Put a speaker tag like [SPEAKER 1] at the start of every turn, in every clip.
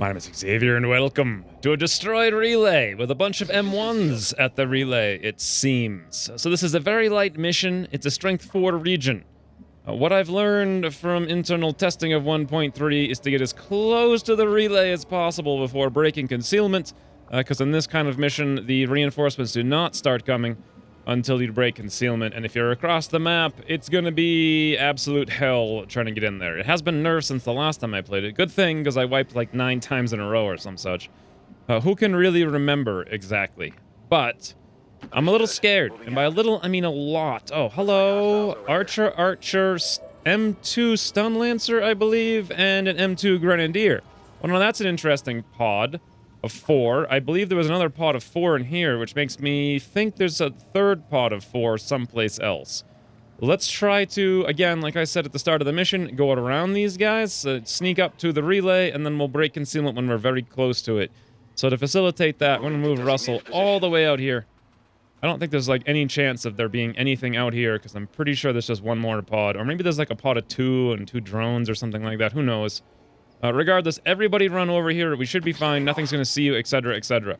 [SPEAKER 1] My name is Xavier, and welcome to a destroyed relay with a bunch of M1s at the relay, it seems. So this is a very light mission. It's a strength 4 region. What I've learned from internal testing of 1.3 is to get as close to the relay as possible before breaking concealment, because in this kind of mission, the reinforcements do not start coming until you break concealment, and if you're across the map, it's gonna be absolute hell trying to get in there. It has been nerfed since the last time I played it. Good thing, because I wiped like 9 times in a row or some such. Who can really remember exactly? But I'm a little scared, and by a little, I mean a lot. Oh, hello, Archer, M2 Stun Lancer, I believe, and an M2 Grenadier. Well, now that's an interesting pod of 4. I believe there was another pod of 4 in here, which makes me think there's a third pod of 4 someplace else. Let's try to, again, like I said at the start of the mission, go around these guys, sneak up to the relay, and then we'll break concealment when we're very close to it. So to facilitate that, I'm going to move Russell all the way out here. I don't think there's like any chance of there being anything out here, because I'm pretty sure there's just one more pod. Or maybe there's like a pod of 2 and 2 drones or something like that. Who knows? Regardless, everybody run over here. We should be fine. Nothing's going to see you, etc., etc.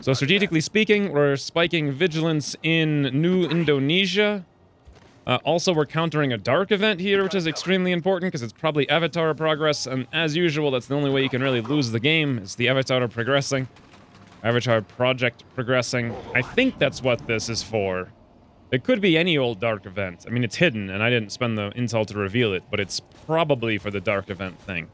[SPEAKER 1] So strategically speaking, we're spiking vigilance in New Indonesia. Also, we're countering a dark event here, which is extremely important because it's probably Avatar progress. And as usual, that's the only way you can really lose the game. It's the Avatar progressing. Avatar project progressing. I think that's what this is for. It could be any old dark event. I mean, it's hidden, and I didn't spend the intel to reveal it, but it's probably for the dark event thing.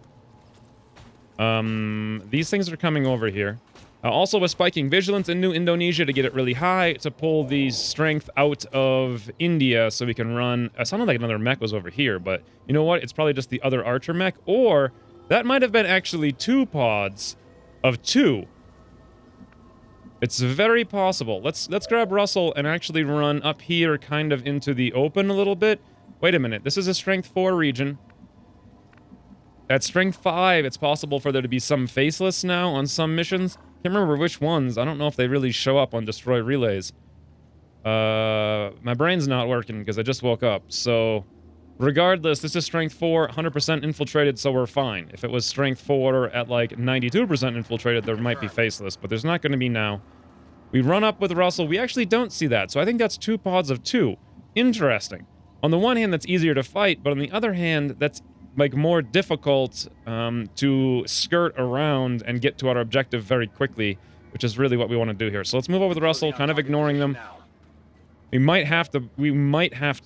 [SPEAKER 1] These things are coming over here. Also, we're spiking vigilance in New Indonesia to get it really high, to pull the strength out of India so we can run... It sounded like another mech was over here, but you know what? It's probably just the other Archer mech, or that might have been actually 2 pods of 2. It's very possible. Let's grab Russell and actually run up here kind of into the open a little bit. Wait a minute. This is a strength 4 region. At strength 5, it's possible for there to be some faceless now on some missions. Can't remember which ones. I don't know if they really show up on destroy relays. My brain's not working because I just woke up. So regardless, this is strength 4, 100% infiltrated, so we're fine. If it was strength 4 at like 92% infiltrated, there might be faceless, but there's not going to be now. We run up with Russell. We actually don't see that, so I think that's 2 pods of 2. Interesting. On the one hand, that's easier to fight, but on the other hand, that's like more difficult to skirt around and get to our objective very quickly, which is really what we want to do here. So let's move over with Russell, kind of ignoring them. We might have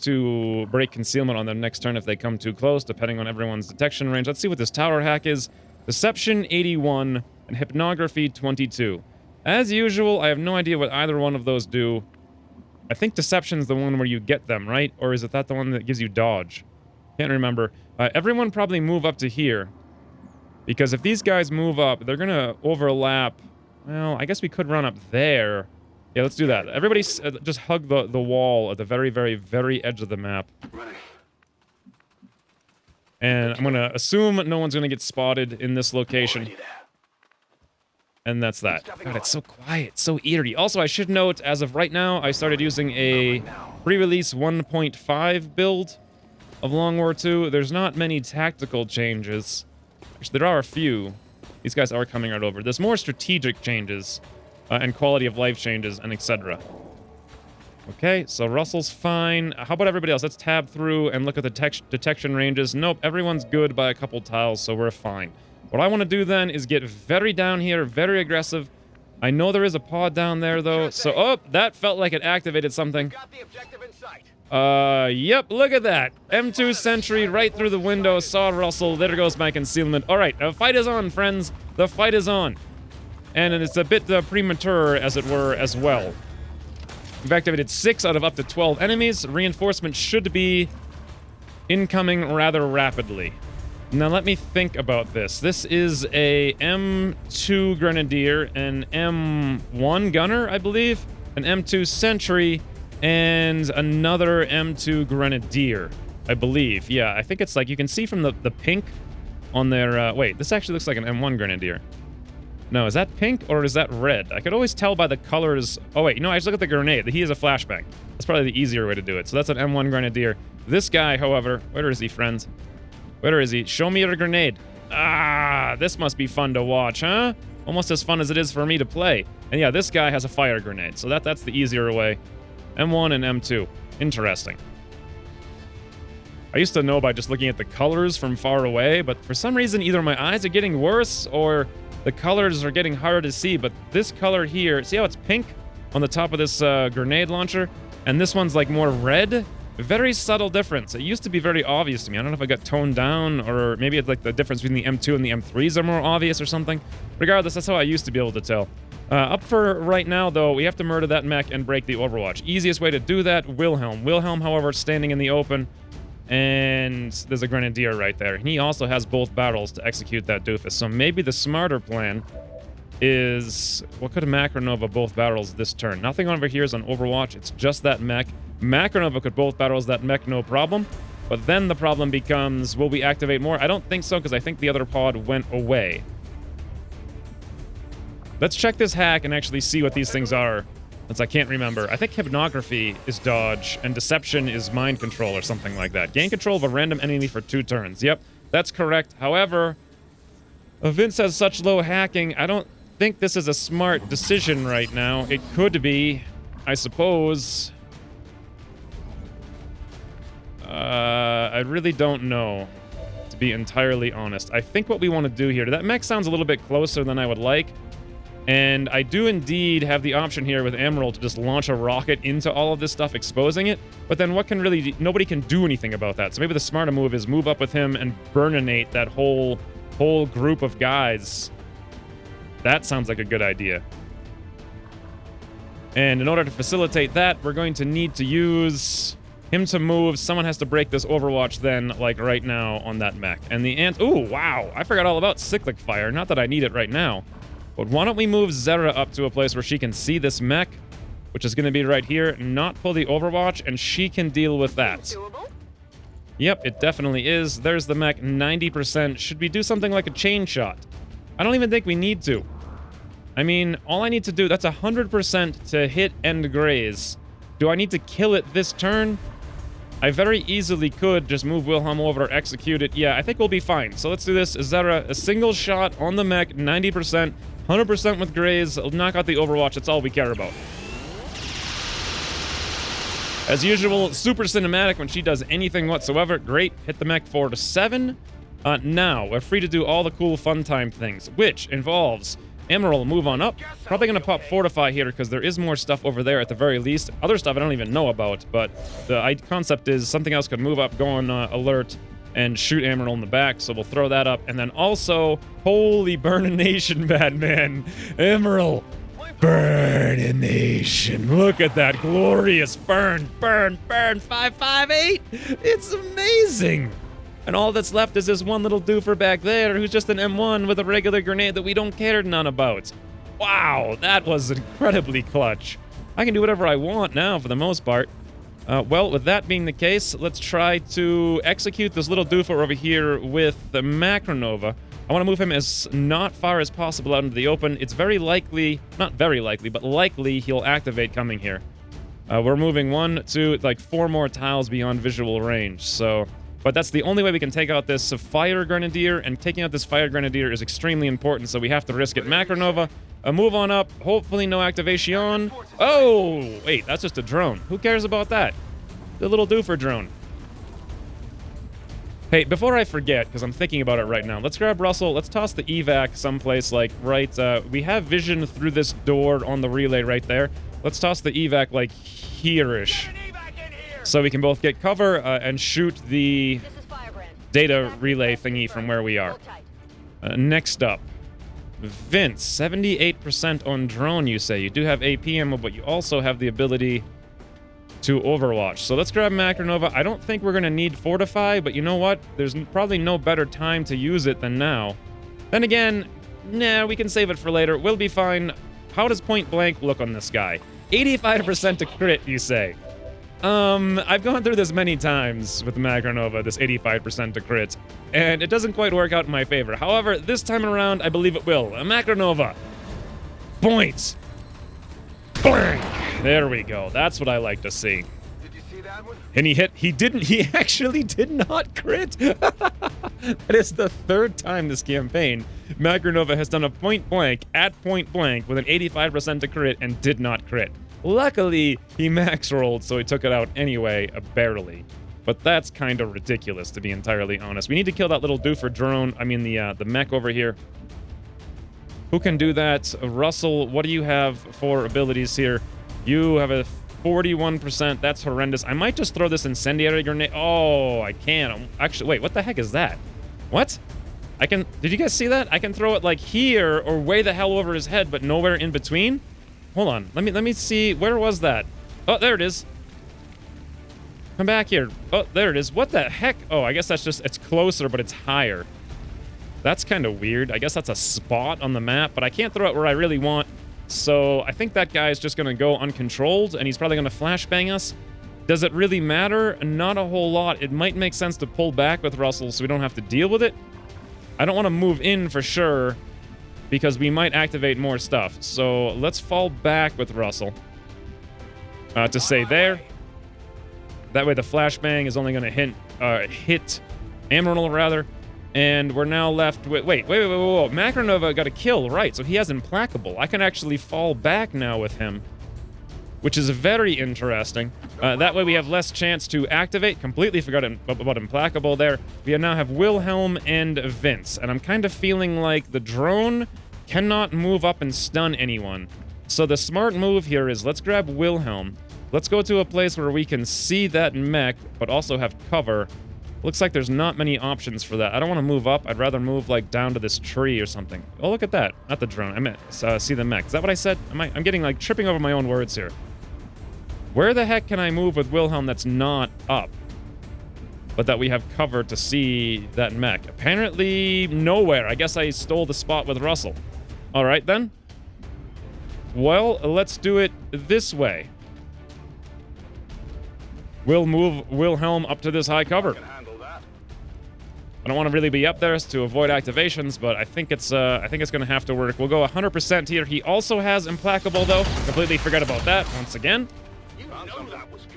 [SPEAKER 1] to break concealment on their next turn if they come too close, depending on everyone's detection range. Let's see what this tower hack is. Deception 81 and Hypnography 22. As usual, I have no idea what either one of those do. I think Deception's the one where you get them, right? Or is it that the one that gives you dodge? Can't remember. Everyone probably move up to here. Because if these guys move up, they're gonna overlap. Well, I guess we could run up there. Yeah, let's do that. Everybody just hug the wall at the very, very, very edge of the map. And I'm going to assume no one's going to get spotted in this location. And that's that. God, it's so quiet, so eerie. Also, I should note, as of right now, I started using a pre-release 1.5 build of Long War II. There's not many tactical changes. Actually, there are a few. These guys are coming right over. There's more strategic changes. And quality of life changes, and etc. Okay, so Russell's fine. How about everybody else? Let's tab through and look at the detection ranges. Nope, everyone's good by a couple tiles, so we're fine. What I want to do then is get very down here, very aggressive. I know there is a pod down there, though, so... Oh, that felt like it activated something. Yep, look at that. M2 Sentry right through the window, saw Russell. There goes my concealment. All right, the fight is on, friends. The fight is on. And it's a bit premature, as it were, as well. We've activated 6 out of up to 12 enemies. Reinforcement should be incoming rather rapidly. Now, let me think about this. This is a M2 Grenadier, an M1 Gunner, I believe, an M2 Sentry, and another M2 Grenadier, I believe. Yeah, I think it's like, you can see from the pink on their... wait, this actually looks like an M1 Grenadier. No, is that pink or is that red? I could always tell by the colors. Oh, wait, no, I just look at the grenade. He is a flashbang. That's probably the easier way to do it. So that's an M1 Grenadier. This guy, however, where is he, friends? Where is he? Show me your grenade. Ah, this must be fun to watch, huh? Almost as fun as it is for me to play. And yeah, this guy has a fire grenade, so that's the easier way. M1 and M2. Interesting. I used to know by just looking at the colors from far away, but for some reason either my eyes are getting worse or the colors are getting harder to see. But this color here, see how it's pink on the top of this grenade launcher? And this one's like more red? Very subtle difference. It used to be very obvious to me. I don't know if I got toned down or maybe it's like the difference between the M2 and the M3s are more obvious or something. Regardless, that's how I used to be able to tell. Up for right now, though, we have to murder that mech and break the Overwatch. Easiest way to do that, Wilhelm. Wilhelm, however, standing in the open. And there's a Grenadier right there. And he also has both barrels to execute that doofus. So maybe the smarter plan is... What could a Macronova both barrels this turn? Nothing over here is on Overwatch. It's just that mech. Macronova could both barrels that mech, no problem. But then the problem becomes, will we activate more? I don't think so, because I think the other pod went away. Let's check this hack and actually see what these things are, since I can't remember. I think Hypnography is dodge, and Deception is mind control or something like that. Gain control of a random enemy for 2 turns. Yep, that's correct. However, Vince has such low hacking, I don't think this is a smart decision right now. It could be, I suppose. I really don't know, to be entirely honest. I think what we want to do here, that mech sounds a little bit closer than I would like. And I do indeed have the option here with Emerald to just launch a rocket into all of this stuff, exposing it. But then what can really... Nobody can do anything about that. So maybe the smarter move is move up with him and burninate that whole group of guys. That sounds like a good idea. And in order to facilitate that, we're going to need to use him to move. Someone has to break this Overwatch then, like right now on that mech. And the ant... Ooh, wow. I forgot all about Cyclic Fire. Not that I need it right now. But why don't we move Zera up to a place where she can see this mech, which is going to be right here, not pull the Overwatch, and she can deal with that. Yep, it definitely is. There's the mech, 90%. Should we do something like a chain shot? I don't even think we need to. I mean, all I need to do, that's 100% to hit and graze. Do I need to kill it this turn? I very easily could just move Wilhelm over, execute it. Yeah, I think we'll be fine. So let's do this. Zera, a single shot on the mech, 90%. 100% with graze, knock out the Overwatch, that's all we care about. As usual, super cinematic when she does anything whatsoever. Great, hit the mech 4 to 7. Now, we're free to do all the cool Funtime things, which involves Emerald, move on up. Probably going to pop Fortify here because there is more stuff over there at the very least. Other stuff I don't even know about, but the concept is something else could move up, go on alert, and shoot Emerald in the back, so we'll throw that up. And then also, holy burnination, Batman. Emerald, burnination. Look at that glorious burn, 558. It's amazing. And all that's left is this one little doofer back there who's just an M1 with a regular grenade that we don't care none about. Wow, that was incredibly clutch. I can do whatever I want now for the most part. Well, with that being the case, let's try to execute this little doofer over here with the Macronova. I want to move him as not far as possible out into the open. It's very likely, not very likely, but likely he'll activate coming here. We're moving 1, 2, like 4 more tiles beyond visual range, so... But that's the only way we can take out this Fire Grenadier, and taking out this Fire Grenadier is extremely important, so we have to risk it. Macronova, move on up. Hopefully no activation. Oh, wait, that's just a drone. Who cares about that? The little doofer drone. Hey, before I forget, because I'm thinking about it right now, let's grab Russell. Let's toss the evac someplace like right... we have vision through this door on the relay right there. Let's toss the evac like here-ish. So we can both get cover and shoot the data relay thingy from where we are. Next up, Vince, 78% on drone, you say. You do have AP ammo, but you also have the ability to Overwatch. So let's grab Macronova. I don't think we're going to need Fortify, but you know what? There's probably no better time to use it than now. Then again, nah, we can save it for later. We'll be fine. How does point blank look on this guy? 85% to crit, you say. I've gone through this many times with the Macronova, this 85% to crit, and it doesn't quite work out in my favor. However, this time around, I believe it will. A Macronova. Point. Blank. There we go. That's what I like to see. And he hit. He didn't. He actually did not crit. That is the third time this campaign Macronova has done a point blank at point blank with an 85% to crit and did not crit. Luckily, he max rolled, so he took it out anyway, barely. But that's kind of ridiculous, to be entirely honest. We need to kill that little doofer drone. I mean, the mech over here. Who can do that? Russell, what do you have for abilities here? You have a 41%. That's horrendous. I might just throw this incendiary grenade. Oh, I can't. Actually, wait, what the heck is that? What? I can... Did you guys see that? I can throw it like here or way the hell over his head, but nowhere in between? Hold on. Let me see. Where was that? Oh, there it is. Come back here. Oh, there it is. What the heck? Oh, I guess that's just... It's closer, but it's higher. That's kind of weird. I guess that's a spot on the map, but I can't throw it where I really want. So I think that guy is just going to go uncontrolled, and he's probably going to flashbang us. Does it really matter? Not a whole lot. It might make sense to pull back with Russell so we don't have to deal with it. I don't want to move in for sure, because we might activate more stuff. So let's fall back with Russell to say there. That way the flashbang is only going to hit Amaranth, rather. And we're now left with... Wait. Macronova got a kill, right. So he has Implacable. I can actually fall back now with him, which is very interesting. That way we have less chance to activate. Completely forgot about Implacable there. We now have Wilhelm and Vince. And I'm kind of feeling like the drone cannot move up and stun anyone. So the smart move here is let's grab Wilhelm. Let's go to a place where we can see that mech, but also have cover. Looks like there's not many options for that. I don't want to move up. I'd rather move, like, down to this tree or something. Oh, look at that. Not the drone. I meant see the mech. Is that what I said? I'm getting, like, tripping over my own words here. Where the heck can I move with Wilhelm that's not up, but that we have cover to see that mech? Apparently, nowhere. I guess I stole the spot with Russell. All right, then. Well, let's do it this way. We'll move Wilhelm up to this high cover. I don't want to really be up there to avoid activations, but I think it's going to have to work. We'll go 100% here. He also has Implacable, though. Completely forgot about that once again.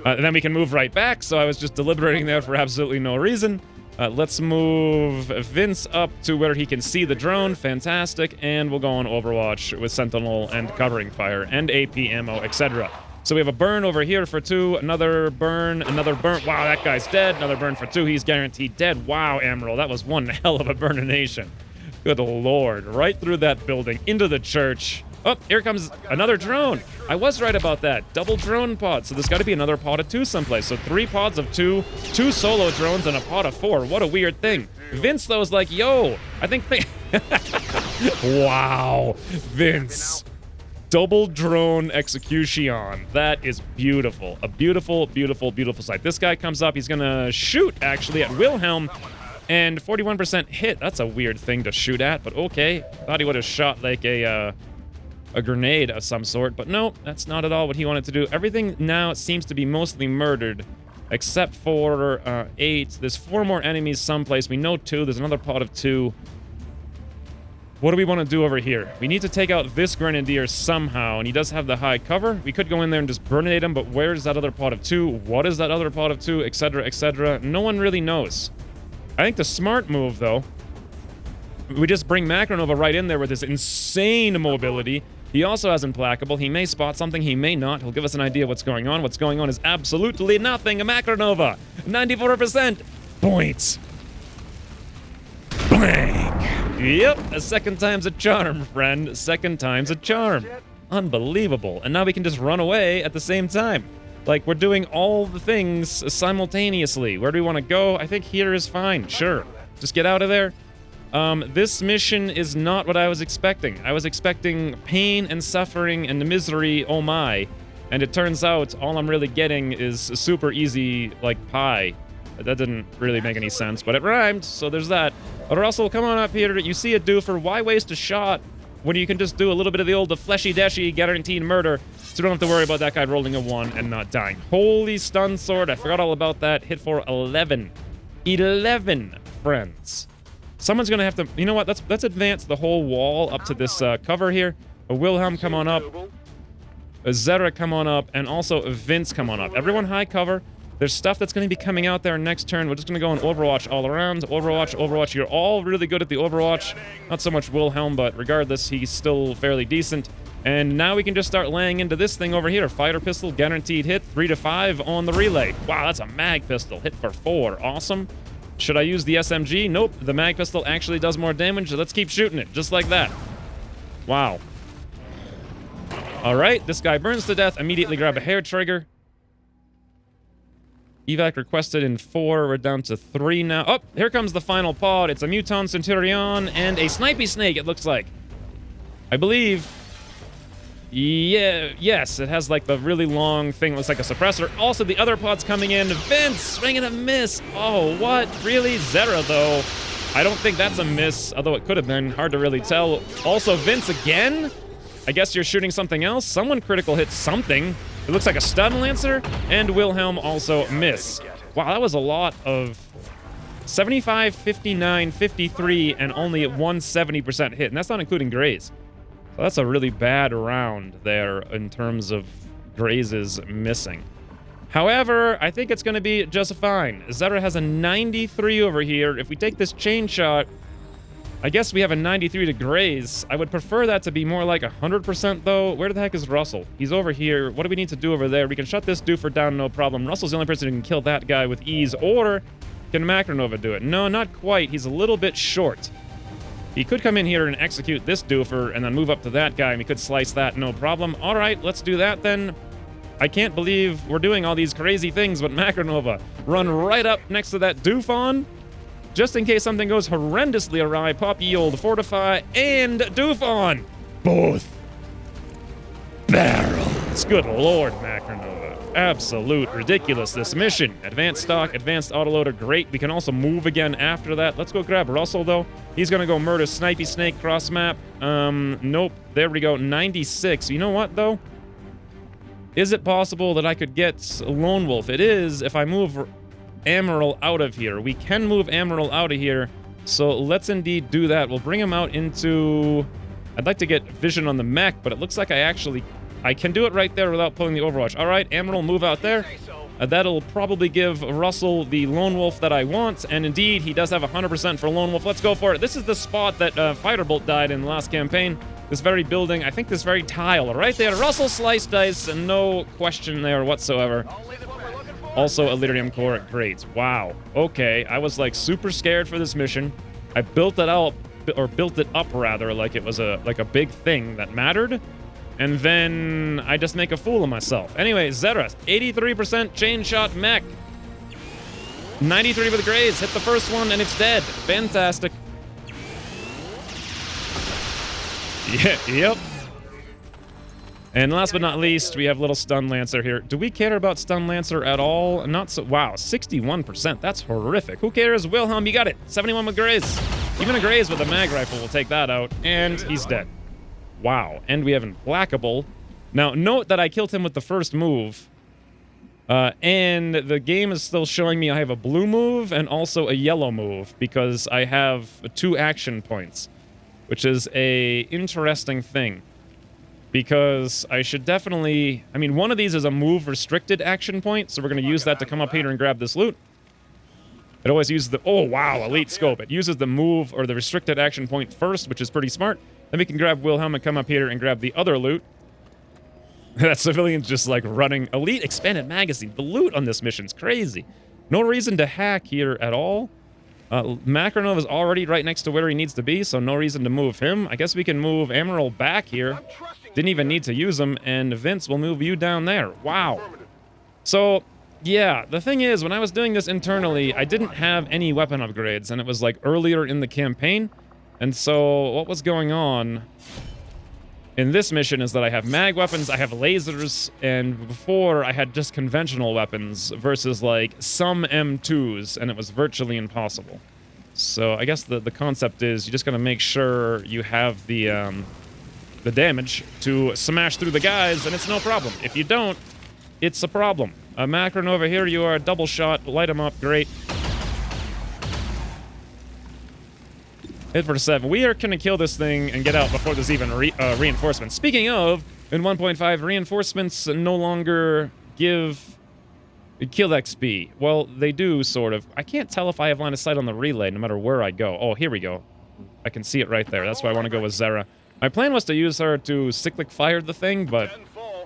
[SPEAKER 1] And then we can move right back, so I was just deliberating there for absolutely no reason. Let's move Vince up to where he can see the drone. Fantastic. And we'll go on Overwatch with Sentinel and covering fire and AP ammo, etc. So we have a burn over here for 2, another burn. Wow, that guy's dead. Another burn for 2, he's guaranteed dead. Wow, Emerald, that was one hell of a burnination. Good lord, right through that building, into the church. Oh, here comes another drone. I was right about that. Double drone pod, so there's got to be another pod of 2 someplace. So 3 pods of 2, 2 solo drones, and a pod of 4. What a weird thing. Vince, though, is like, yo, I think... Wow, Vince. Double drone execution. That is beautiful. A beautiful, beautiful, beautiful sight. This guy comes up. He's going to shoot, actually, at Wilhelm. And 41% hit. That's a weird thing to shoot at, but okay. Thought he would have shot like a grenade of some sort. But no, that's not at all what he wanted to do. Everything now seems to be mostly murdered, except for 8. There's 4 more enemies someplace. We know 2. There's another pod of 2. What do we want to do over here? We need to take out this Grenadier somehow, and he does have the high cover. We could go in there and just burnate him, but where's that other pod of 2? What is that other pod of 2? Etc., etc. No one really knows. I think the smart move, though, we just bring Macronova right in there with his insane mobility. He also has Implacable. He may spot something, he may not. He'll give us an idea of what's going on. What's going on is absolutely nothing. A Macronova, 94%. Points. Blank. Yep, a second time's a charm, friend. Second time's a charm. Unbelievable. And now we can just run away at the same time. Like, we're doing all the things simultaneously. Where do we want to go? I think here is fine. Sure. Just get out of there. This mission is not what I was expecting. I was expecting pain and suffering and misery, oh my. And it turns out all I'm really getting is super easy, like, pie. That didn't really make any sense, but it rhymed, so there's that. Russell, come on up here. You see a doofer. Why waste a shot when you can just do a little bit of the old fleshy-dashy guaranteed murder, so you don't have to worry about that guy rolling a 1 and not dying. Holy stun sword. I forgot all about that. Hit for 11. 11, friends. Someone's going to have to... You know what? Let's advance the whole wall up to this cover here. A Wilhelm, come on up. A Zera, come on up. And also Vince, come on up. Everyone high cover. There's stuff that's going to be coming out there next turn. We're just going to go on Overwatch all around. Overwatch, Overwatch. You're all really good at the Overwatch. Not so much Wilhelm, but regardless, he's still fairly decent. And now we can just start laying into this thing over here. Fighter pistol, guaranteed hit, 3 to 5 on the relay. Wow, that's a mag pistol. Hit for 4. Awesome. Should I use the SMG? Nope. The mag pistol actually does more damage, so let's keep shooting it, just like that. Wow. All right, this guy burns to death. Immediately grab a hair trigger. Evac requested in 4. We're down to 3 now. Oh, here comes the final pod. It's a Muton Centurion and a Snipey Snake, it looks like. I believe... Yeah, yes, it has like the really long thing. Looks like a suppressor. Also, the other pod's coming in. Vince, swing and a miss. Oh, what? Really? Zera, though. I don't think that's a miss, although it could have been. Hard to really tell. Also, Vince again? I guess you're shooting something else. Someone critical hit something. It looks like a stun lancer. And Wilhelm also miss. Wow, that was a lot of 75, 59, 53, and only 170% hit. And that's not including graze. So that's a really bad round there in terms of grazes missing. However, I think it's going to be just fine. Zera has a 93 over here. If we take this chain shot, I guess we have a 93 to graze. I would prefer that to be more like 100% though. Where the heck is Russell? He's over here. What do we need to do over there? We can shut this doofer down, no problem. Russell's the only person who can kill that guy with ease. Or can Macronova do it? No, not quite. He's a little bit short. He could come in here and execute this doofer and then move up to that guy, and he could slice that, no problem. All right, let's do that then. I can't believe we're doing all these crazy things, but Macronova, run right up next to that doofon. Just in case something goes horrendously awry, pop ye old Fortify and doofon. Both barrels. Good lord, Macronova. Absolute ridiculous, this mission. Advanced stock, advanced autoloader, great. We can also move again after that. Let's go grab Russell, though. He's gonna go murder Snipey Snake cross map. Nope. There we go, 96. You know what, though? Is it possible that I could get Lone Wolf? It is if I move Amaral out of here. We can move Amaral out of here, so let's indeed do that. We'll bring him out into... I'd like to get vision on the mech, but it looks like I can do it right there without pulling the Overwatch. All right, Amaral, move out there. That'll probably give Russell the Lone Wolf that I want, and indeed, he does have 100% for Lone Wolf. Let's go for it. This is the spot that Fighterbolt died in the last campaign. This very building, I think this very tile, right there. Russell slice dice, and no question there whatsoever. Also, Illirium Core, great. Wow. Okay, I was like super scared for this mission. I built it out, or built it up rather, like it was a big thing that mattered. And then I just make a fool of myself. Anyway, Zera, 83% chain shot mech. 93 with graze. Hit the first one and it's dead. Fantastic. Yeah, yep. And last but not least, we have little Stun Lancer here. Do we care about Stun Lancer at all? Not so. Wow, 61%. That's horrific. Who cares? Wilhelm, you got it. 71 with graze. Even a graze with a mag rifle will take that out. And he's dead. Wow, and we have Implacable. Now, note that I killed him with the first move. And the game is still showing me I have a blue move and also a yellow move because I have 2 action points, which is a interesting thing. Because I should definitely... I mean, one of these is a move-restricted action point, so we're going to use that to come up here and grab this loot. It always uses the... Oh, wow, elite scope. It uses the move or the restricted action point first, which is pretty smart. Then we can grab Wilhelm and come up here and grab the other loot. That civilian's just like running. Elite expanded magazine. The loot on this mission's crazy. No reason to hack here at all. Macronov is already right next to where he needs to be, so no reason to move him. I guess we can move Amaral back here. Didn't even need to use him, and Vince will move you down there. Wow. So, yeah, the thing is, when I was doing this internally, I didn't have any weapon upgrades, and it was like earlier in the campaign. And so what was going on in this mission is that I have mag weapons, I have lasers, and before I had just conventional weapons versus like some M2s, and it was virtually impossible. So I guess the concept is you just gotta make sure you have the damage to smash through the guys, and it's no problem. If you don't, it's a problem. Macron over here, you are a double shot, light him up, great. Hit for 7. We are going to kill this thing and get out before there's even reinforcements. Speaking of, in 1.5, reinforcements no longer give Kill XP. Well, they do, sort of. I can't tell if I have line of sight on the relay, no matter where I go. Oh, here we go. I can see it right there. That's why I want to go with Zera. My plan was to use her to cyclic fire the thing, but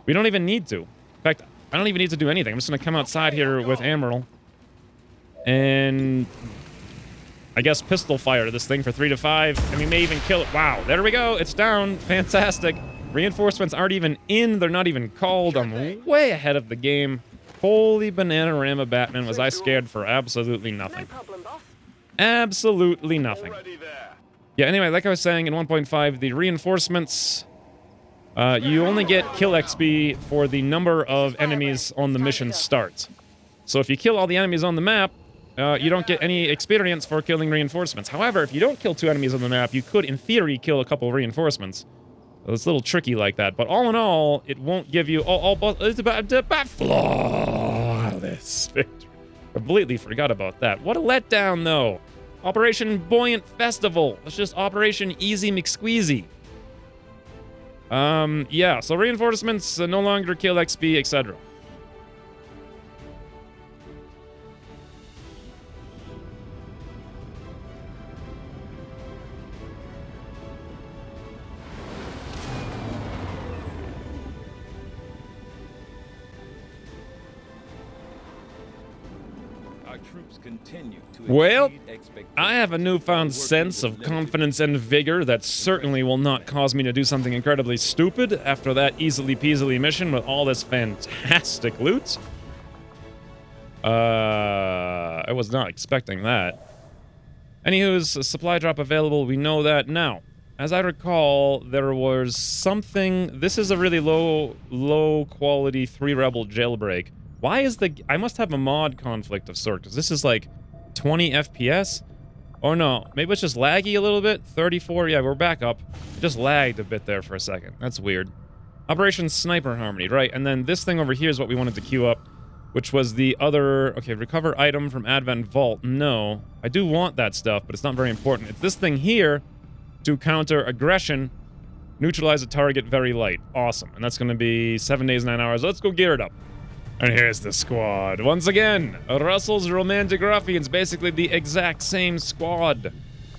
[SPEAKER 1] we don't even need to. In fact, I don't even need to do anything. I'm just going to come outside here with Amaryl. And I guess pistol fire this thing for 3 to 5. And we may even kill it. Wow, there we go. It's down. Fantastic. Reinforcements aren't even in. They're not even called. I'm way ahead of the game. Holy Bananarama Batman, was I scared for absolutely nothing. Absolutely nothing. Yeah, anyway, like I was saying, in 1.5, the reinforcements, you only get kill XP for the number of enemies on the mission start. So if you kill all the enemies on the map, you don't get any experience for killing reinforcements. However, if you don't kill 2 enemies on the map, you could, in theory, kill a couple reinforcements. So it's a little tricky like that. But all in all, it won't give you... It's about flawless victory. Completely forgot about that. What a letdown, though. Operation Buoyant Festival. It's just Operation Easy McSqueezy. Yeah, so reinforcements no longer kill XP, etc. Well, I have a newfound sense of confidence and vigor that certainly will not cause me to do something incredibly stupid after that easily peasily mission with all this fantastic loot. I was not expecting that. Anywho's, a supply drop available, we know that. Now, as I recall, there was something... This is a really low quality 3 Rebel jailbreak. Why is the... I must have a mod conflict of sort, because this is like 20 FPS? Oh no, maybe it's just laggy a little bit? 34, yeah, we're back up. It just lagged a bit there for a second. That's weird. Operation Sniper Harmony, right, and then this thing over here is what we wanted to queue up, which was the other... Okay, recover item from Advent Vault. No, I do want that stuff, but it's not very important. It's this thing here to counter aggression, neutralize a target very light. Awesome, and that's going to be 7 days, 9 hours. Let's go gear it up. And here's the squad. Once again, Russell's Romantic Ruffians, basically the exact same squad.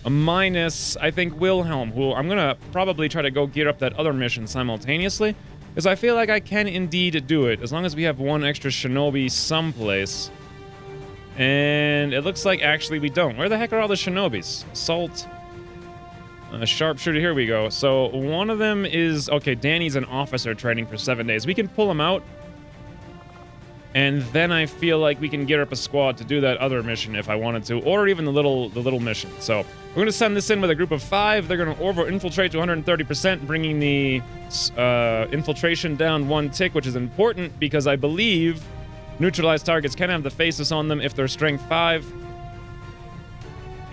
[SPEAKER 1] Minus, I think, Wilhelm, who I'm gonna probably try to go gear up that other mission simultaneously, because I feel like I can indeed do it, as long as we have one extra shinobi someplace. And it looks like actually we don't. Where the heck are all the shinobis? Assault. Sharpshooter, here we go. So one of them is... Okay, Danny's an officer training for 7 days. We can pull him out. And then I feel like we can gear up a squad to do that other mission if I wanted to, or even the little mission. So we're going to send this in with a group of 5. They're going to over-infiltrate to 130%, bringing the infiltration down 1 tick, which is important because I believe neutralized targets can have the faces on them if they're strength 5.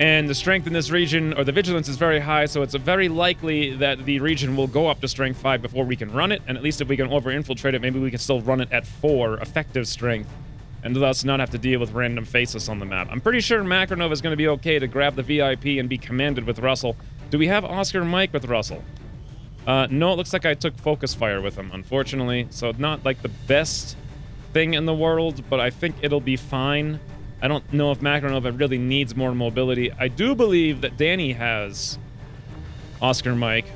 [SPEAKER 1] And the strength in this region, or the vigilance, is very high, so it's very likely that the region will go up to strength 5 before we can run it, and at least if we can over-infiltrate it, maybe we can still run it at 4 effective strength, and thus not have to deal with random faces on the map. I'm pretty sure Makarov is going to be okay to grab the VIP and be commanded with Russell. Do we have Oscar Mike with Russell? No, it looks like I took focus fire with him, unfortunately, so not like the best thing in the world, but I think it'll be fine. I don't know if Makarov really needs more mobility. I do believe that Danny has Oscar Mike.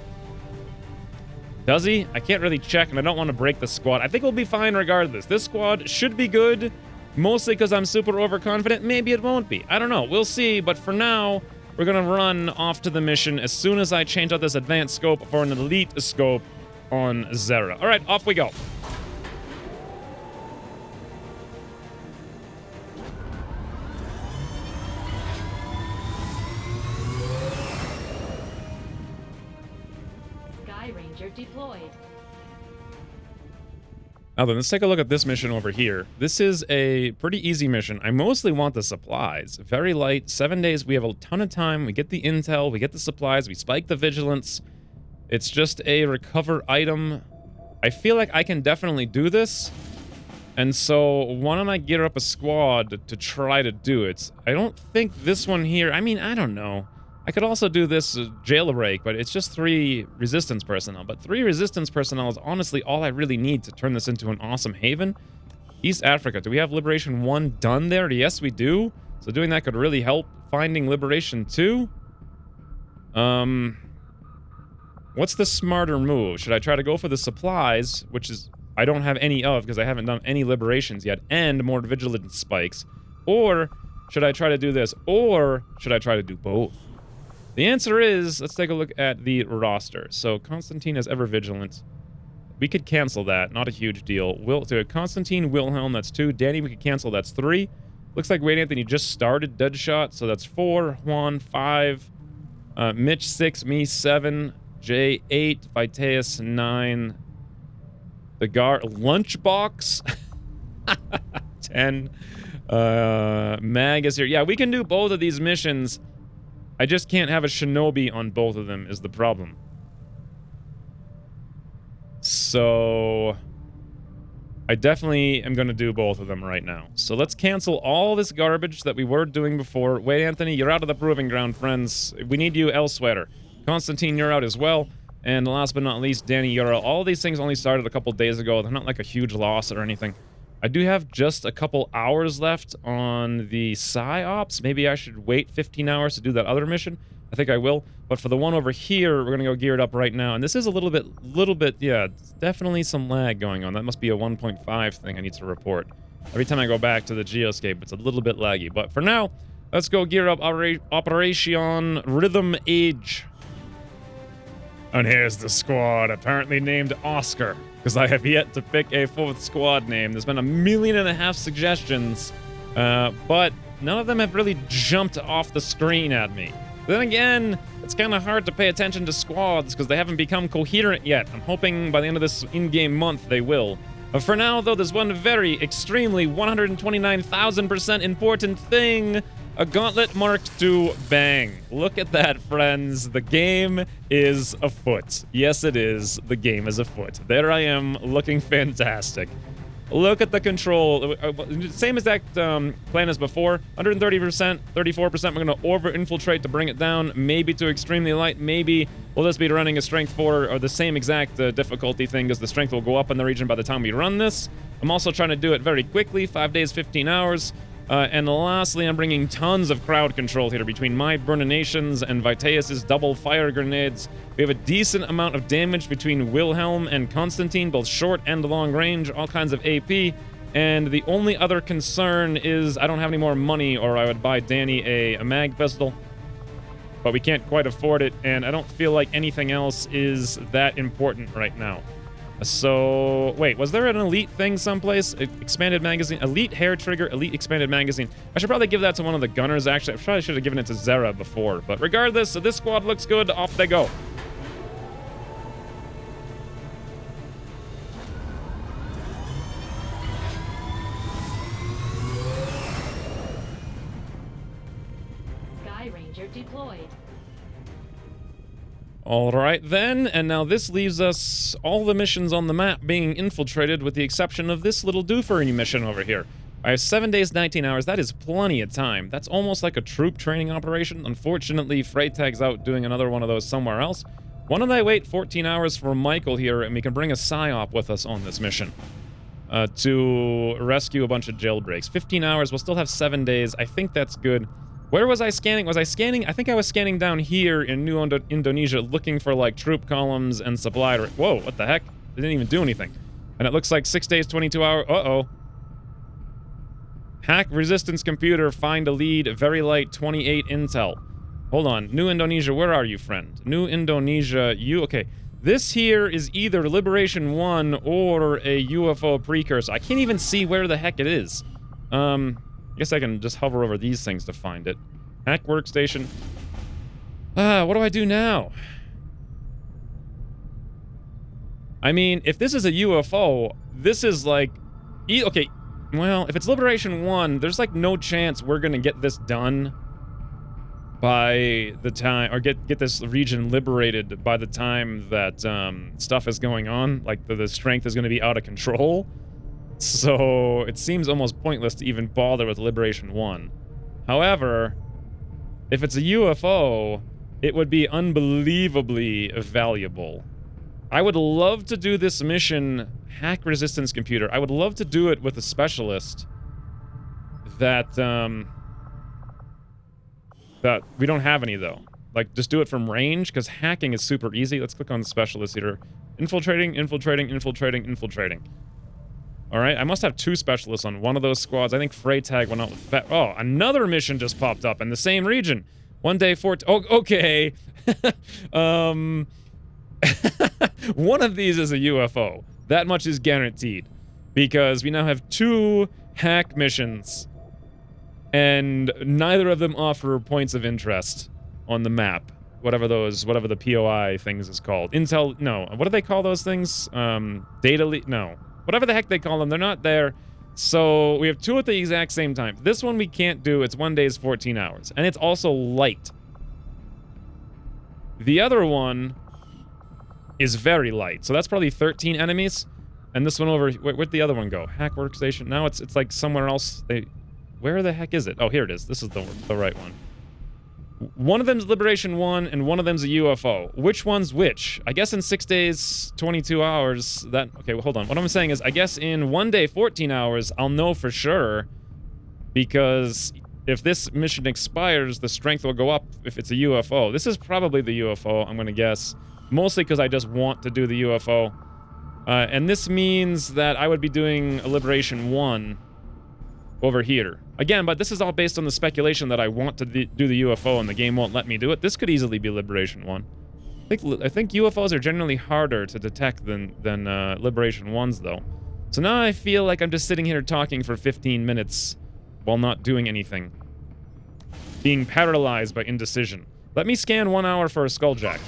[SPEAKER 1] Does he? I can't really check, and I don't want to break the squad. I think we'll be fine regardless. This squad should be good, mostly because I'm super overconfident. Maybe it won't be. I don't know. We'll see, but for now, we're going to run off to the mission as soon as I change out this advanced scope for an elite scope on Zera. All right, off we go.
[SPEAKER 2] Deployed.
[SPEAKER 1] Now then, let's take a look at this mission over here. This is a pretty easy mission. I mostly want the supplies. Very light, 7 days, we have a ton of time, we get the intel, we get the supplies, we spike the vigilance. It's just a recover item. I feel like I can definitely do this. And so, why don't I gear up a squad to try to do it? I don't think this one here, I mean, I don't know. I could also do this jailbreak, but it's just 3 resistance personnel. But 3 resistance personnel is honestly all I really need to turn this into an awesome haven. East Africa. Do we have Liberation 1 done there? Yes, we do. So doing that could really help finding Liberation 2. What's the smarter move? Should I try to go for the supplies, which is I don't have any of because I haven't done any liberations yet, and more vigilance spikes? Or should I try to do this? Or should I try to do both? The answer is, let's take a look at the roster. So Constantine is ever vigilant. We could cancel that, not a huge deal. Constantine, Wilhelm, that's 2. Danny, we could cancel, that's 3. Looks like Wade Anthony just started Deadshot, so that's 4. Juan, 5. Mitch, 6. Me, 7. Jay, 8. Viteus, 9. The Lunchbox, 10. Mag is here. Yeah, we can do both of these missions. I just can't have a shinobi on both of them is the problem. So I definitely am going to do both of them right now. So let's cancel all this garbage that we were doing before. Wait, Anthony, you're out of the proving ground, friends. We need you elsewhere. Constantine, you're out as well. And last but not least, Danny, you're out. All these things only started a couple days ago. They're not like a huge loss or anything. I do have just a couple hours left on the PsyOps. Maybe I should wait 15 hours to do that other mission. I think I will. But for the one over here, we're going to go gear it up right now. And this is a little bit, yeah, definitely some lag going on. That must be a 1.5 thing I need to report. Every time I go back to the Geoscape, it's a little bit laggy. But for now, let's go gear up Operation Rhythm Age. And here's the squad, apparently named Oscar, because I have yet to pick a 4th squad name. There's been 1.5 million suggestions, but none of them have really jumped off the screen at me. Then again, it's kind of hard to pay attention to squads because they haven't become coherent yet. I'm hoping by the end of this in-game month they will. But for now, though, there's one very, extremely 129,000% important thing. A Gauntlet Mark II bang. Look at that, friends. The game is afoot. Yes, it is. The game is afoot. There I am, looking fantastic. Look at the control. Same exact plan as before. 130%, 34%. We're going to over-infiltrate to bring it down. Maybe to extremely light. Maybe we'll just be running a strength 4 or the same exact difficulty thing as the strength will go up in the region by the time we run this. I'm also trying to do it very quickly. 5 days, 15 hours. And lastly, I'm bringing tons of crowd control here between my Burninations and Viteus's double fire grenades. We have a decent amount of damage between Wilhelm and Constantine, both short and long range, all kinds of AP. And the only other concern is I don't have any more money, or I would buy Danny a mag pistol. But we can't quite afford it, and I don't feel like anything else is that important right now. So, wait, was there an elite thing someplace? Expanded magazine? Elite hair trigger, elite expanded magazine. I should probably give that to one of the gunners, actually. I probably should have given it to Zera before. But regardless, so this squad looks good. Off they go.
[SPEAKER 2] Sky Ranger deployed.
[SPEAKER 1] All right, then, and now this leaves us all the missions on the map being infiltrated with the exception of this little doofery mission over here. I have 7 days, 19 hours. That is plenty of time. That's almost like a troop training operation. Unfortunately, Freytag's out doing another one of those somewhere else. Why don't I wait 14 hours for Michael here, and we can bring a PsyOp with us on this mission to rescue a bunch of jailbreaks. 15 hours. We'll still have 7 days. I think that's good. Where was I scanning? Was I scanning? I think I was scanning down here in New Indonesia looking for, like, troop columns and supply. Whoa, what the heck? They didn't even do anything. And it looks like 6 days, 22 hours. Uh-oh. Hack resistance computer, find a lead, very light, 28 intel. Hold on. New Indonesia, where are you, friend? New Indonesia, okay. This here is either Liberation 1 or a UFO precursor. I can't even see where the heck it is. I guess I can just hover over these things to find it. Hack workstation. What do I do now? I mean, if this is a UFO, this is like... okay, well, if it's Liberation 1, there's like no chance we're gonna get this done by the time... or get this region liberated by the time that stuff is going on. Like, the strength is gonna be out of control. So, it seems almost pointless to even bother with Liberation 1. However, if it's a UFO, it would be unbelievably valuable. I would love to do this mission, hack resistance computer. I would love to do it with a specialist that that we don't have any though. Like, just do it from range, because hacking is super easy. Let's click on the specialist here. Infiltrating, infiltrating, infiltrating, infiltrating. All right, I must have 2 specialists on one of those squads. I think Freytag went out with oh, another mission just popped up in the same region. 1 day, 4... Oh, okay. One of these is a UFO. That much is guaranteed. Because we now have 2 hack missions. And neither of them offer points of interest on the map. Whatever the POI things is called. Intel... No. What do they call those things? Data... No. Whatever the heck they call them, they're not there. So we have 2 at the exact same time. This one we can't do. It's 1 day is 14 hours. And it's also light. The other one is very light. So that's probably 13 enemies. And this one over... Where'd the other one go? Hack workstation. Now it's like somewhere else. Where the heck is it? Oh, here it is. This is the right one. One of them's Liberation 1, and one of them's a UFO. Which one's which? I guess in 6 days, 22 hours, that... Okay, well, hold on. What I'm saying is, I guess in 1 day, 14 hours, I'll know for sure, because if this mission expires, the strength will go up if it's a UFO. This is probably the UFO, I'm gonna guess. Mostly because I just want to do the UFO. And this means that I would be doing a Liberation 1 over here. Again, but this is all based on the speculation that I want to do the UFO and the game won't let me do it. This could easily be Liberation 1. I think UFOs are generally harder to detect than Liberation 1s, though. So now I feel like I'm just sitting here talking for 15 minutes while not doing anything. Being paralyzed by indecision. Let me scan 1 hour for a skulljack.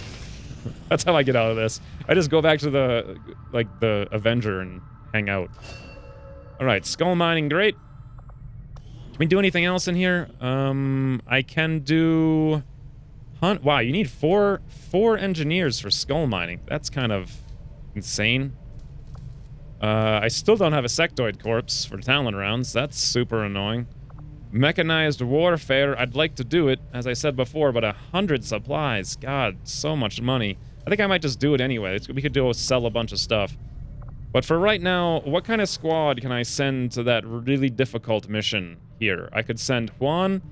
[SPEAKER 1] That's how I get out of this. I just go back to the Avenger and hang out. Alright, skull mining, great. Can we do anything else in here? I can do... Hunt. Wow, you need four engineers for skull mining. That's kind of insane. I still don't have a sectoid corpse for Talon rounds. That's super annoying. Mechanized warfare, I'd like to do it, as I said before, but 100 supplies. God, so much money. I think I might just do it anyway. We could sell a bunch of stuff. But for right now, what kind of squad can I send to that really difficult mission here? I could send Juan.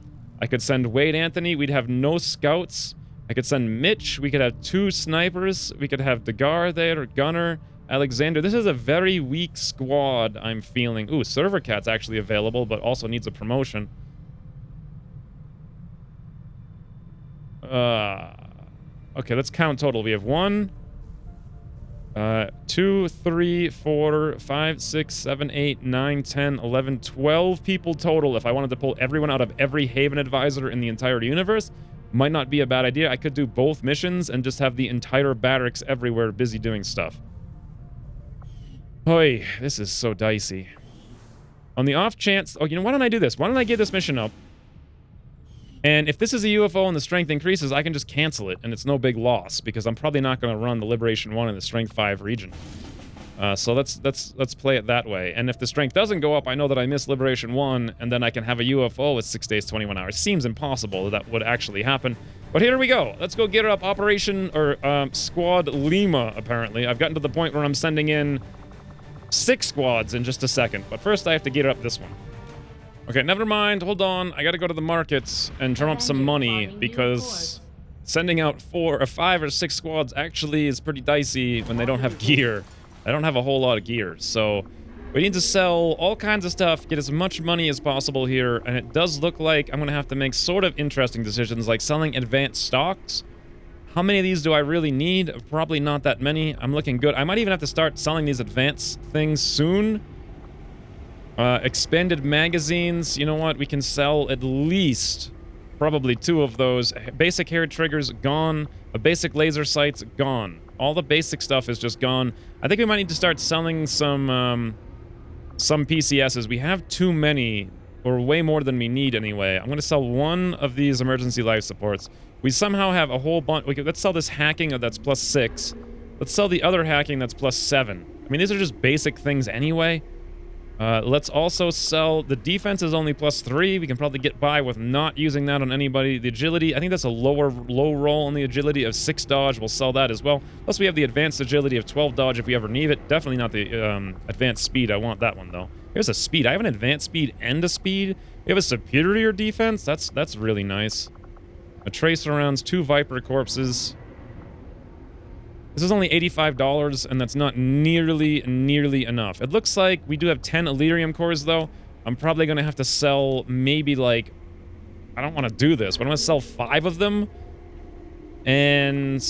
[SPEAKER 1] I could send Wade Anthony. We'd have no scouts. I could send Mitch. We could have 2 snipers. We could have Degar there, Gunner, Alexander. This is a very weak squad, I'm feeling. Ooh, Server Cat's actually available, but also needs a promotion. Okay, let's count total. We have 1... 2, 3, 4, 5, 6, 7, 8, 9, 10, 11, 12 people total. If I wanted to pull everyone out of every Haven advisor in the entire universe, might not be a bad idea. I could do both missions and just have the entire barracks everywhere busy doing stuff. Oy, this is so dicey. On the off chance... Oh, you know, why don't I do this? Why don't I give this mission up? And if this is a UFO and the strength increases, I can just cancel it, and it's no big loss, because I'm probably not going to run the Liberation 1 in the Strength 5 region. So let's play it that way. And if the strength doesn't go up, I know that I missed Liberation 1, and then I can have a UFO with 6 days, 21 hours. Seems impossible that would actually happen. But here we go. Let's go get up Operation, or Squad Lima, apparently. I've gotten to the point where I'm sending in 6 squads in just a second. But first I have to get up this one. Okay, never mind. Hold on. I gotta go to the markets and drum up some money, because sending out 4 or 5 or 6 squads actually is pretty dicey when they don't have gear. I don't have a whole lot of gear, so we need to sell all kinds of stuff, get as much money as possible here, and it does look like I'm gonna have to make sort of interesting decisions, like selling advanced stocks. How many of these do I really need? Probably not that many. I'm looking good. I might even have to start selling these advanced things soon. Expanded magazines, you know what? We can sell at least probably 2 of those. Basic hair triggers, gone. A basic laser sights, gone. All the basic stuff is just gone. I think we might need to start selling some PCSs. We have too many, or way more than we need anyway. I'm going to sell 1 of these emergency life supports. We somehow have a whole bunch. Let's sell this hacking that's +6. Let's sell the other hacking that's +7. I mean, these are just basic things anyway. Let's also sell... The defense is only +3. We can probably get by with not using that on anybody. The agility, I think that's a low roll on the agility of 6 dodge. We'll sell that as well. Plus, we have the advanced agility of 12 dodge if we ever need it. Definitely not the advanced speed. I want that one, though. Here's a speed. I have an advanced speed and a speed. We have a superior defense. That's really nice. A tracer rounds, 2 Viper corpses. This is only $85, and that's not nearly enough. It looks like we do have 10 Elerium cores, though. I'm probably going to have to sell maybe, like... I don't want to do this, but I'm going to sell 5 of them. And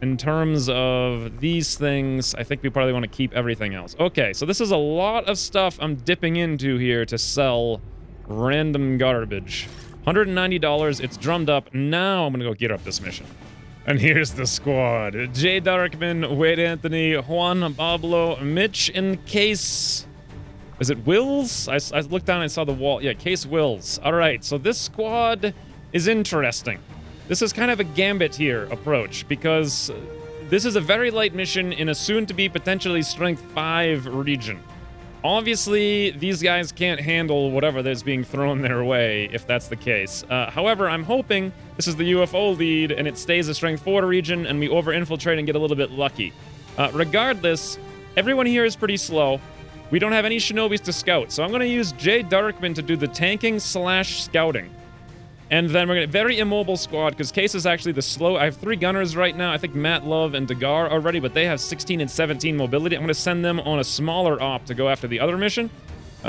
[SPEAKER 1] in terms of these things, I think we probably want to keep everything else. Okay, so this is a lot of stuff I'm dipping into here to sell random garbage. $190, it's drummed up. Now I'm going to go gear up this mission. And here's the squad. Jay Darkman, Wade Anthony, Juan Pablo, Mitch, and Case... Is it Wills? I looked down and saw the wall. Yeah, Case Wills. All right, so this squad is interesting. This is kind of a Gambit here approach, because this is a very light mission in a soon-to-be potentially Strength 5 region. Obviously, these guys can't handle whatever that's being thrown their way, if that's the case. However, I'm hoping this is the UFO lead, and it stays a Strength 4 region, and we over-infiltrate and get a little bit lucky. Regardless, everyone here is pretty slow. We don't have any Shinobis to scout, so I'm going to use Jay Darkman to do the tanking / scouting. And then we're going to... Very immobile squad, because Case is actually the slow... I have 3 gunners right now. I think Matt Love and Dagar already, but they have 16 and 17 mobility. I'm going to send them on a smaller op to go after the other mission.